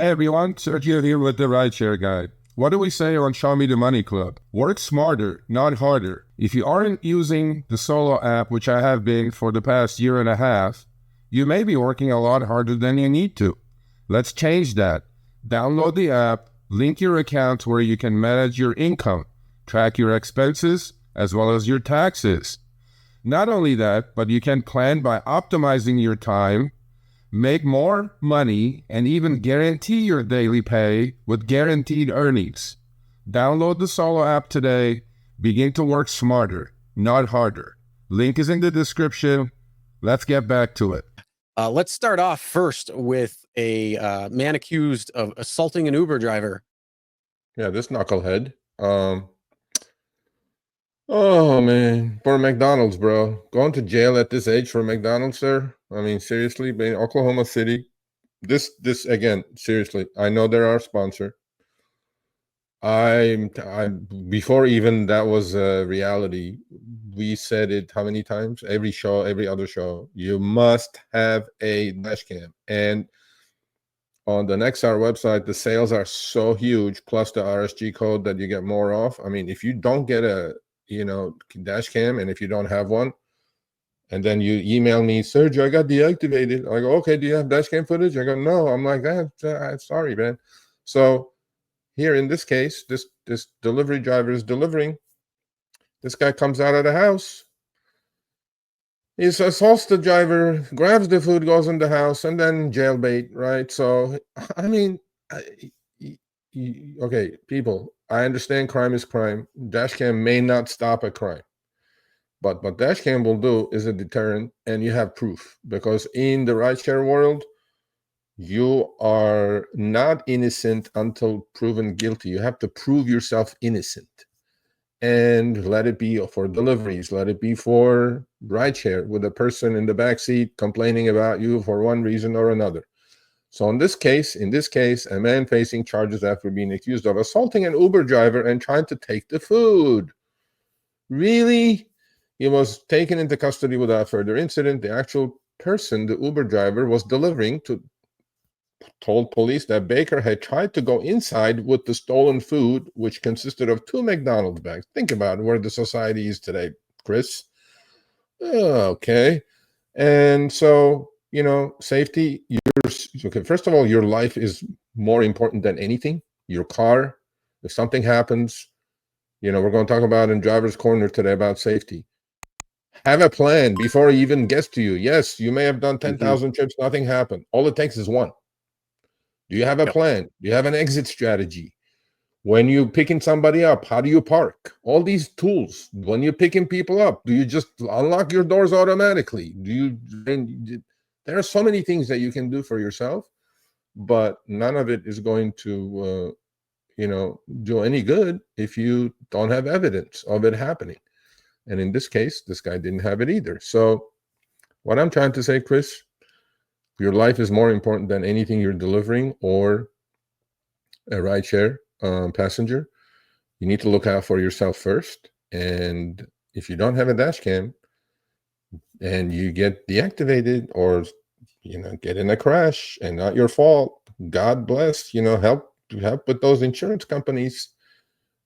Hey everyone, Sergio here with the Rideshare Guy. What do we say on Show Me the Money Club? Work smarter, not harder. If you aren't using the Solo app, which I have been for the past year and a half, you may be working a lot harder than you need to. Let's change that. Download the app, link your account where you can manage your income, track your expenses, as well as your taxes. Not only that, but you can plan by optimizing your time, make more money, and even guarantee your daily pay with guaranteed earnings. Download the Solo app today. Begin to work smarter, not harder. Link is in the description. Let's get back to it. Let's start off first with a man accused of assaulting an Uber driver. Yeah, this knucklehead. Oh man, for McDonald's, bro. Going to jail at this age for McDonald's, sir. I mean, seriously, being Oklahoma City. This again, seriously. I know they're our sponsor. I before even that was a reality, we said it how many times? Every show, every other show. You must have a dash cam. And on the Nexar website, the sales are so huge, plus the RSG code that you get more off. I mean, if you don't get a dash cam, and if you don't have one, and then you email me, Sergio, I got deactivated. I go, okay, do you have dash cam footage? I go, no. I'm like, sorry, man. So here in this case, this delivery driver is delivering. This guy comes out of the house. He assaults the driver, grabs the food, goes in the house, and then jailbait, right? So, I mean, okay, people, I understand crime is crime. Dashcam may not stop a crime. But what Dashcam will do is a deterrent, and you have proof. Because in the rideshare world, you are not innocent until proven guilty. You have to prove yourself innocent. And let it be for deliveries, let it be for rideshare with a person in the back seat complaining about you for one reason or another. So in this case, a man facing charges after being accused of assaulting an Uber driver and trying to take the food. Really? He was taken into custody without further incident. The actual person, the Uber driver, was delivering told police that Baker had tried to go inside with the stolen food, which consisted of 2 McDonald's bags. Think about where the society is today, Chris. Okay. And so, safety, okay, first of all, your life is more important than anything. Your car, if something happens, we're going to talk about in Driver's Corner today about safety. Have a plan before it even gets to you. Yes, you may have done 10,000 trips, nothing happened. All it takes is one. Do you have a plan? Do you have an exit strategy? When you're picking somebody up, how do you park? All these tools. When you're picking people up, do you just unlock your doors automatically? There are so many things that you can do for yourself, but none of it is going to, do any good if you don't have evidence of it happening. And in this case, this guy didn't have it either. So what I'm trying to say, Chris, your life is more important than anything you're delivering or a rideshare passenger. You need to look out for yourself first. And if you don't have a dash cam and you get deactivated or, get in a crash and not your fault, God bless, help with those insurance companies.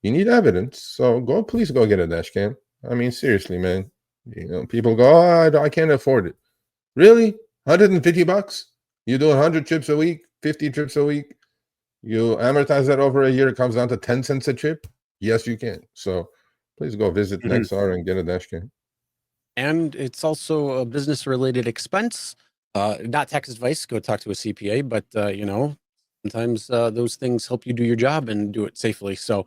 You need evidence. So please go get a dash cam. I mean, seriously, man. People go, I can't afford it. Really? $150? You do 100 trips a week, 50 trips a week. You amortize that over a year, it comes down to 10 cents a trip. Yes, you can. So please go visit Nexar and get a dash cam. And it's also a business-related expense. Not tax advice. Go talk to a CPA. But, sometimes those things help you do your job and do it safely. So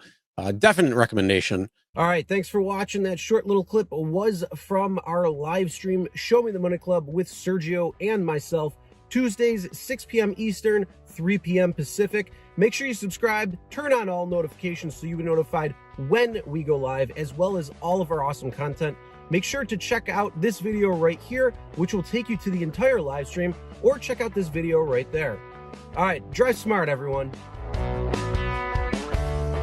definite recommendation. All right, thanks for watching. That short little clip was from our live stream, Show Me the Money Club with Sergio and myself, Tuesdays, 6 p.m. Eastern, 3 p.m. Pacific. Make sure you subscribe, turn on all notifications so you'll be notified when we go live, as well as all of our awesome content. Make sure to check out this video right here, which will take you to the entire live stream, or check out this video right there. All right, drive smart, everyone.